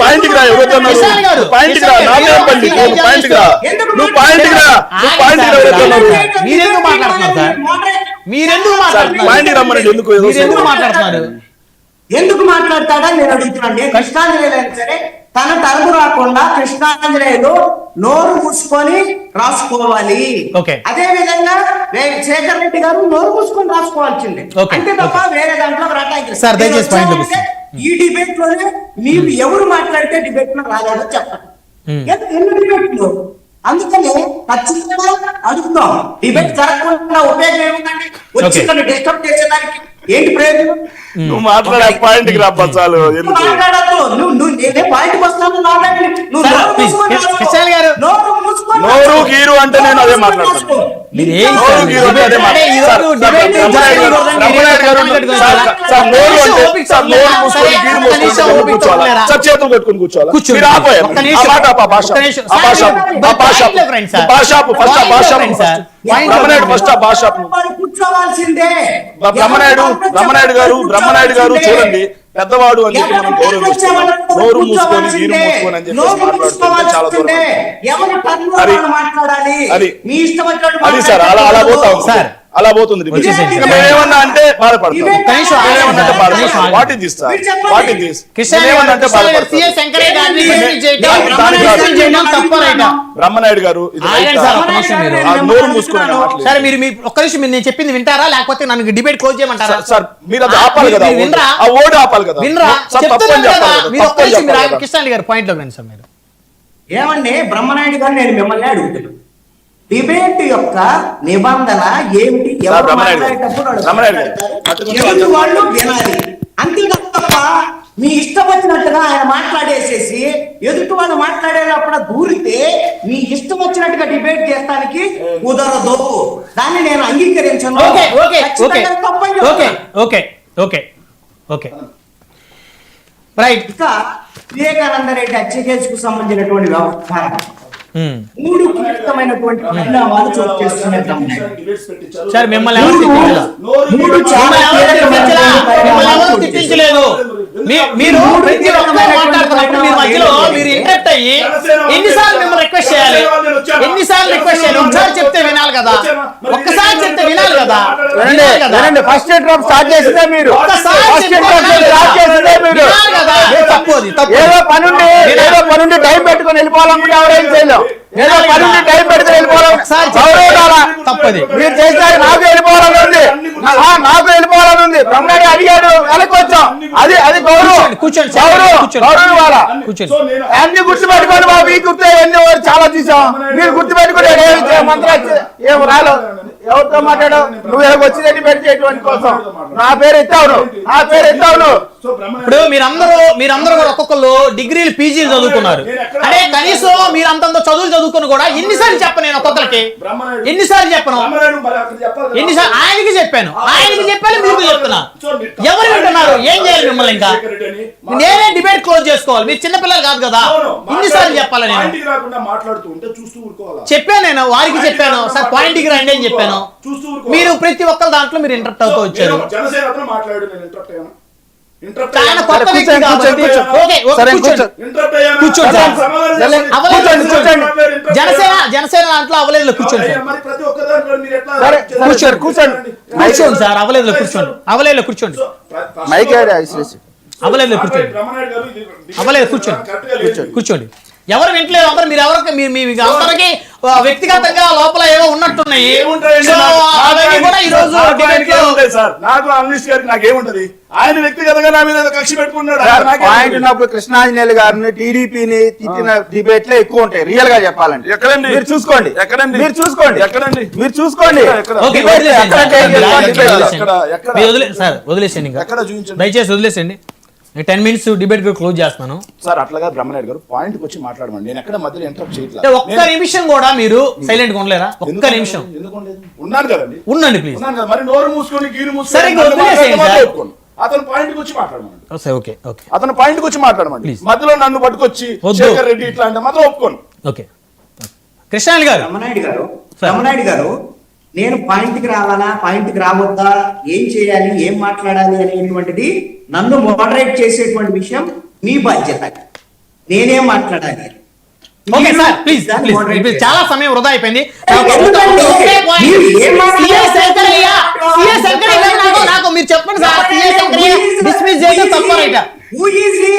Point రా, point రా, నాకేం పండి పాయింట్ రా, నువ్వు పాయింట్ రా, నువ్వు పాయింట్ మీరెందుకు మాట్లాడుతున్నారు సార్? మీరెందుకు పాయింట్ రమ్మనండి. ఎందుకు మాట్లాడుతున్నారు? ఎందుకు మాట్లాడతాడని నేను అడుగుతున్నాను. కృష్ణాంజనేయులు అయినా సరే తన తరపు రాకుండా కృష్ణాంజనేయులు నోరు మూసుకొని రాసుకోవాలి. అదే విధంగా శేఖర్ రెడ్డి గారు నోరు మూసుకొని రాసుకోవాల్సిందే, అంతే తప్ప వేరే దాంట్లో ఈ డిబేట్ లోనే మీరు ఎవరు మాట్లాడితే డిబేట్ లో రాలేదో చెప్పండి. ఎన్ని డిబేట్లు? అందుకని ఖచ్చితంగా అడుగుతాం. డిబేట్ జరగకుండా ఉపయోగం ఏముందండి? వచ్చి డిస్టర్బ్ చేసేదానికి ఏంటి ప్రయోజనం? నువ్వు మాట్లాడే పాయింట్ కి రాబ్బా చాలు. మాట్లాడద్దు, నువ్వు నేనే పాయింట్ వస్తాను. నోరు గీరు అంటే నేను అదే మాట్లాడతాను. చేతులు పెట్టుకుని కూర్చోవాలి. కూర్చోవాల్సిందే. బ్రహ్మనాయుడు గారు చూడండి, పెద్దవాడు అని చెప్పి మనం గౌరవిస్తాం. నోరు మూసుకొని గీరు మూసుకొని అని చెప్పేసి మాట్లాడుతుంటే చాలా దూరం. అది సార్ అలా పోతాం సార్, అలా పోతుంది. మేమేమన్నా అంటే బాధపడతాం. బ్రహ్మనాయుడు గారు నోరు మూసుకుని సరే, మీరు ఒక్క నిమిషం నేను చెప్పింది వింటారా, లేకపోతే నన్ను డిబేట్ క్లోజ్ చేయమంటారా? సార్ మీరు అది ఆపాలి కదా, ఆ ఓడి ఆపాలి కదా. వినరా? కృష్ణ గారు పాయింట్ లో సార్ మీరు ఏమండి? బ్రహ్మనాయుడు గారు నేను మిమ్మల్ని అడుగుతున్నాను, డిబేట్ యొక్క నిబంధన ఏమిటి? ఎవరు మాట్లాడేటప్పుడు వాళ్ళు వినాలి, అంతే తప్ప మీ ఇష్టం వచ్చినట్టుగా ఆయన మాట్లాడేసేసి ఎదుటి వాళ్ళు మాట్లాడేటప్పుడు దూరితే మీ ఇష్టం వచ్చినట్టుగా డిబేట్ చేస్తానికి కుదరదు. దాన్ని నేను అంగీకరించను. ఇంకా వివేకానంద రెడ్డి హత్య కేసుకు సంబంధించినటువంటి వ్యవహారం 3 కీలకమైనటువంటి పరిణామాలు చోటు చేస్తున్నారు. సార్ మిమ్మల్ని తిట్టించలేదు. మీరు మాట్లాడుతున్నప్పుడు మీరు మధ్యలో మీరు ఇంటరప్ట్ అయ్యి ఎన్నిసార్లు మిమ్మల్ని రిక్వెస్ట్ చేయాలి? ఒకసారి చెప్తే వినాలి కదా, ఒక్కసారి చెప్తే వినాలి కదా. ఫస్ట్ డ్రాప్ స్టార్ట్ చేసిందే మీరు. ఏదో పనుండి టైం పెట్టుకుని వెళ్ళిపోవాలనుకుంటే ఎవరైనా చేయలేం. ఏదో పనుండి టైం పెడితే వెళ్ళిపోవాలి. తప్పది మీరు చేసినారు. నాకు వెళ్ళిపోవాలని ఉంది. బ్రహ్మనాయుడు అడిగాడు, వెనక్కి వచ్చాం. అది గౌరవం. అన్ని గుర్తుపెట్టుకోండి బాబు. ఈ గుర్తు ఎన్ని చాలా చూసాం. మీరు గుర్తుపెట్టుకుని మంత్రాలు ఏం రాలేదు. ఎవరితో మాట్లాడావు? నువ్వు ఎలాగ వచ్చిందని పెట్టి కోసం నా పేరు ఎత్తావు. ఇప్పుడు మీరందరూ కూడా ఒక్కొక్కరు డిగ్రీలు పీజీలు చదువుకున్నారు. అంటే కనీసం మీరు అంతంత చదువులు చదువుకుని కూడా ఎన్నిసార్లు చెప్పను నేను ఒక్కొక్కరికి? ఎన్నిసార్లు చెప్పను? ఎన్నిసార్లు ఆయనకి చెప్పాను, మీకు చెప్తున్నా. ఎవరు వింటున్నారు? ఏం చేయాలి మిమ్మల్ని? ఇంకా నేనే డిబేట్ క్లోజ్ చేసుకోవాలి. మీరు చిన్నపిల్లలు కాదు కదా, ఎన్నిసార్లు చెప్పాలి? నేను చెప్పాను, నేను వారికి చెప్పాను సార్ పాయింట్ కి రండి అని చెప్పాను. మీరు ప్రతి ఒక్కరు దాంట్లో మీరు ఇంటరప్ట్ అవుతూ వచ్చారు. జనసేన దాంట్లో అవ్వలేదు, కూర్చోండి సార్. అవ్వలేదు, కూర్చోండి. కూర్చోండి. ఎవరు వింటలేదు. అందరూ మీరు ఎవరికి మీ అందరికి వ్యక్తిగతంగా లోపల ఏవో ఉన్నట్టున్నాయి. నాకేముంటది? ఆయన వ్యక్తిగతంగా నా మీద కక్ష పెట్టుకున్నాడు. కృష్ణాంజనేయులు గారిని టీడీపీని తిట్టిన డిబేట్ లో ఎక్కువ ఉంటాయి. రియల్ గా చెప్పాలంటే ఎక్కడండి? మీరు చూసుకోండి. వదిలేసండి, దయచేసి వదిలేసండి. 10 minutes డిబేట్ క్లోజ్ చేస్తాను సార్. అట్లాగా బ్రహ్మనాయుడు గారు పాయింట్ వచ్చి మాట్లాడమండి. నేను ఎక్కడ మధ్యలో ఇంటరప్ట్ చేయట్లేదు. ఒక్క నిమిషం కూడా మీరు సైలెంట్ గా ఉండలేరా? ఒక్క నిమిషం ఉన్నాను కదండి. ఉండండి ప్లీజ్. మరి నోరు మూసుకొని గీరు మూసుకొని అతను పాయింట్ వచ్చి మాట్లాడమండి. అతను పాయింట్ వచ్చి మాట్లాడమండి. మధ్యలో నన్ను పట్టుకొచ్చి శేఖర్ రెడ్డి ఇట్లా అంటే మాత్రం ఒప్పుకోను. ఓకే కృష్ణాంజనేయులు గారు, బ్రహ్మనాయుడు గారు, నేను పాయింట్కి రావాలా, పాయింట్కి రావద్దా, ఏం చేయాలి, ఏం మాట్లాడాలి అనేటువంటిది నన్ను మోడరేట్ చేసేటువంటి విషయం మీ బాధ్యత. నేనేం మాట్లాడాలి? ఓకే సార్, ప్లీజ్ ప్లీజ్, చాలా సమయం వృధా అయిపోయింది. నాకు మీరు చెప్పండి సార్, డిస్మిస్ చేయడం తప్ప రైట్? Who is he?